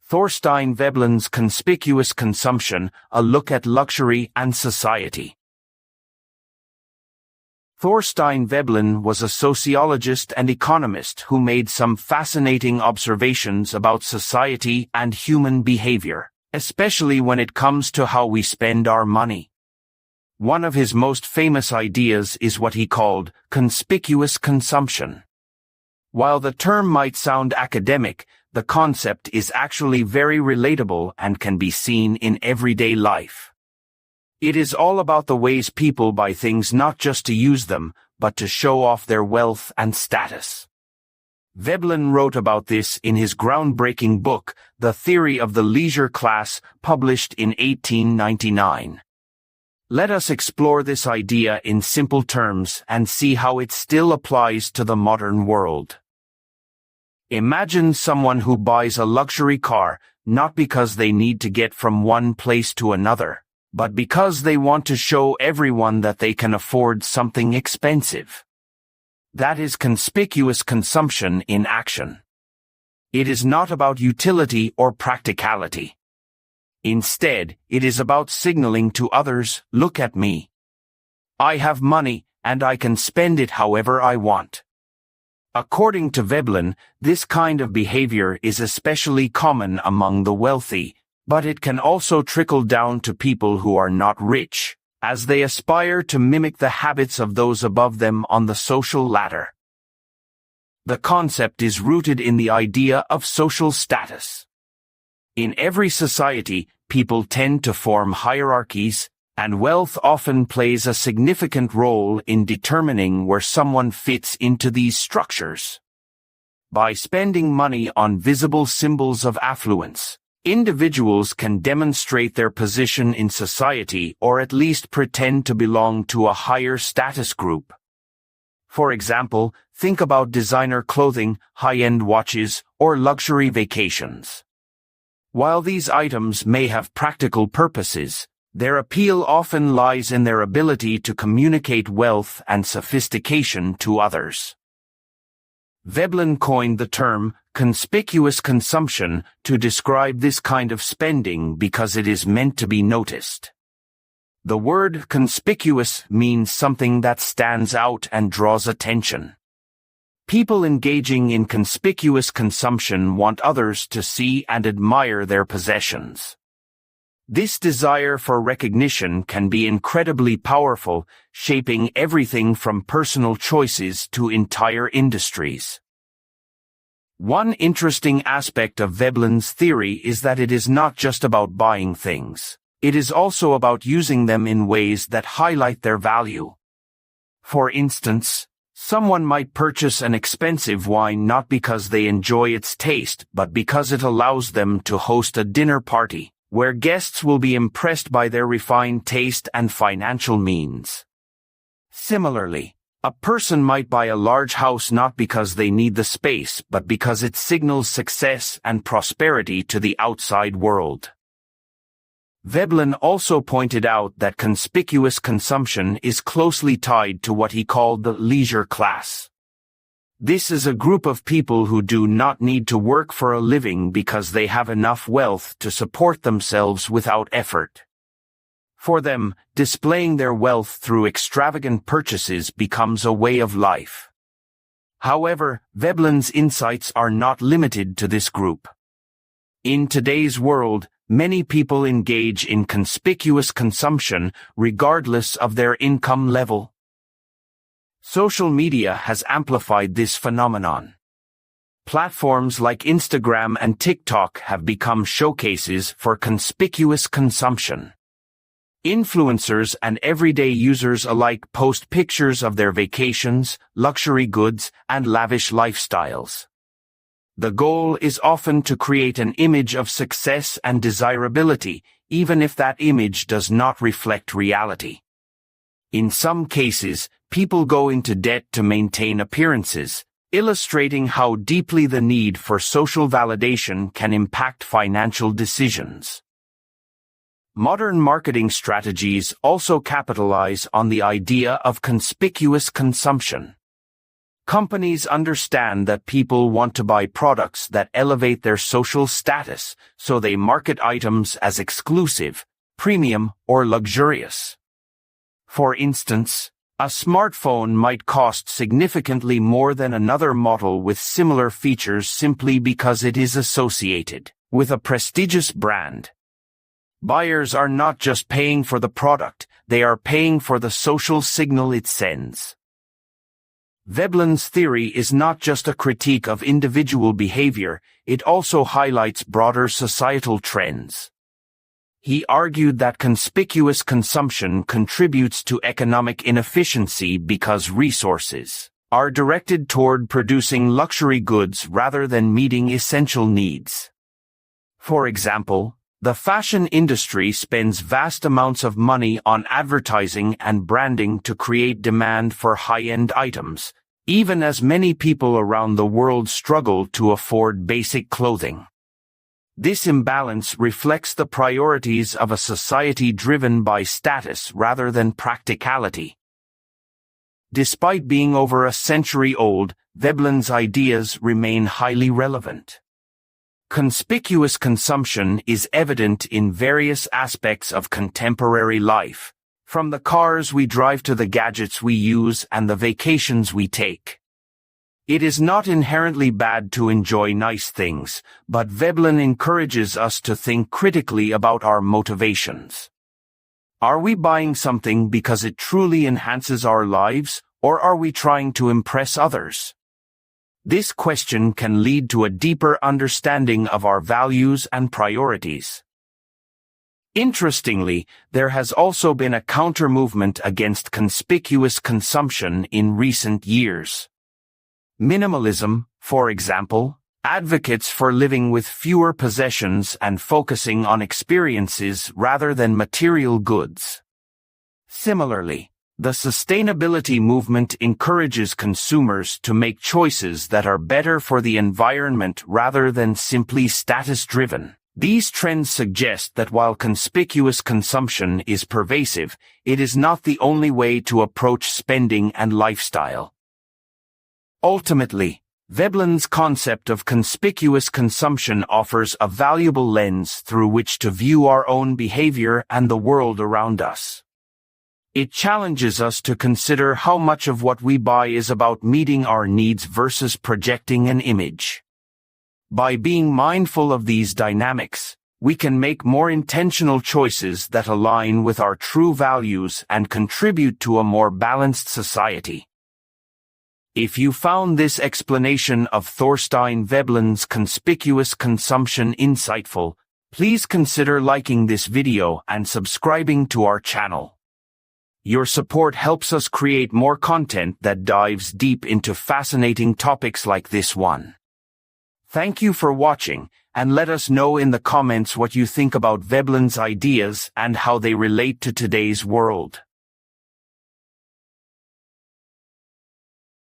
Thorstein Veblen's Conspicuous Consumption, a look at luxury and society. Thorstein Veblen was a sociologist and economist who made some fascinating observations about society and human behavior, especially when it comes to how we spend our money. One of his most famous ideas is what he called conspicuous consumption. While the term might sound academic, the concept is actually very relatable and can be seen in everyday life. It is all about the ways people buy things not just to use them, but to show off their wealth and status. Veblen wrote about this in his groundbreaking book, The Theory of the Leisure Class, published in 1899. Let us explore this idea in simple terms and see how it still applies to the modern world. Imagine someone who buys a luxury car, not because they need to get from one place to another, but because they want to show everyone that they can afford something expensive. That is conspicuous consumption in action. It is not about utility or practicality. Instead, it is about signaling to others, "Look at me. I have money, and I can spend it however I want." According to Veblen, this kind of behavior is especially common among the wealthy, but it can also trickle down to people who are not rich, as they aspire to mimic the habits of those above them on the social ladder. The concept is rooted in the idea of social status. In every society, people tend to form hierarchies, and wealth often plays a significant role in determining where someone fits into these structures. By spending money on visible symbols of affluence, individuals can demonstrate their position in society or at least pretend to belong to a higher status group. For example, think about designer clothing, high-end watches, or luxury vacations. While these items may have practical purposes, their appeal often lies in their ability to communicate wealth and sophistication to others. Veblen coined the term conspicuous consumption to describe this kind of spending because it is meant to be noticed. The word conspicuous means something that stands out and draws attention. People engaging in conspicuous consumption want others to see and admire their possessions. This desire for recognition can be incredibly powerful, shaping everything from personal choices to entire industries. One interesting aspect of Veblen's theory is that it is not just about buying things. It is also about using them in ways that highlight their value. For instance, someone might purchase an expensive wine not because they enjoy its taste, but because it allows them to host a dinner party, where guests will be impressed by their refined taste and financial means. Similarly, a person might buy a large house not because they need the space, but because it signals success and prosperity to the outside world. Veblen also pointed out that conspicuous consumption is closely tied to what he called the leisure class. This is a group of people who do not need to work for a living because they have enough wealth to support themselves without effort. For them, displaying their wealth through extravagant purchases becomes a way of life. However, Veblen's insights are not limited to this group. In today's world, many people engage in conspicuous consumption regardless of their income level. Social media has amplified this phenomenon. Platforms like Instagram and TikTok have become showcases for conspicuous consumption. Influencers and everyday users alike post pictures of their vacations, luxury goods, and lavish lifestyles. The goal is often to create an image of success and desirability, even if that image does not reflect reality. In some cases, people go into debt to maintain appearances, illustrating how deeply the need for social validation can impact financial decisions. Modern marketing strategies also capitalize on the idea of conspicuous consumption. Companies understand that people want to buy products that elevate their social status, so they market items as exclusive, premium, or luxurious. For instance, a smartphone might cost significantly more than another model with similar features simply because it is associated with a prestigious brand. Buyers are not just paying for the product, they are paying for the social signal it sends. Veblen's theory is not just a critique of individual behavior, it also highlights broader societal trends. He argued that conspicuous consumption contributes to economic inefficiency because resources are directed toward producing luxury goods rather than meeting essential needs. For example, the fashion industry spends vast amounts of money on advertising and branding to create demand for high-end items, even as many people around the world struggle to afford basic clothing. This imbalance reflects the priorities of a society driven by status rather than practicality. Despite being over a century old, Veblen's ideas remain highly relevant. Conspicuous consumption is evident in various aspects of contemporary life, from the cars we drive to the gadgets we use and the vacations we take. It is not inherently bad to enjoy nice things, but Veblen encourages us to think critically about our motivations. Are we buying something because it truly enhances our lives, or are we trying to impress others? This question can lead to a deeper understanding of our values and priorities. Interestingly, there has also been a counter-movement against conspicuous consumption in recent years. Minimalism, for example, advocates for living with fewer possessions and focusing on experiences rather than material goods. Similarly, the sustainability movement encourages consumers to make choices that are better for the environment rather than simply status-driven. These trends suggest that while conspicuous consumption is pervasive, it is not the only way to approach spending and lifestyle. Ultimately, Veblen's concept of conspicuous consumption offers a valuable lens through which to view our own behavior and the world around us. It challenges us to consider how much of what we buy is about meeting our needs versus projecting an image. By being mindful of these dynamics, we can make more intentional choices that align with our true values and contribute to a more balanced society. If you found this explanation of Thorstein Veblen's conspicuous consumption insightful, please consider liking this video and subscribing to our channel. Your support helps us create more content that dives deep into fascinating topics like this one. Thank you for watching, and let us know in the comments what you think about Veblen's ideas and how they relate to today's world.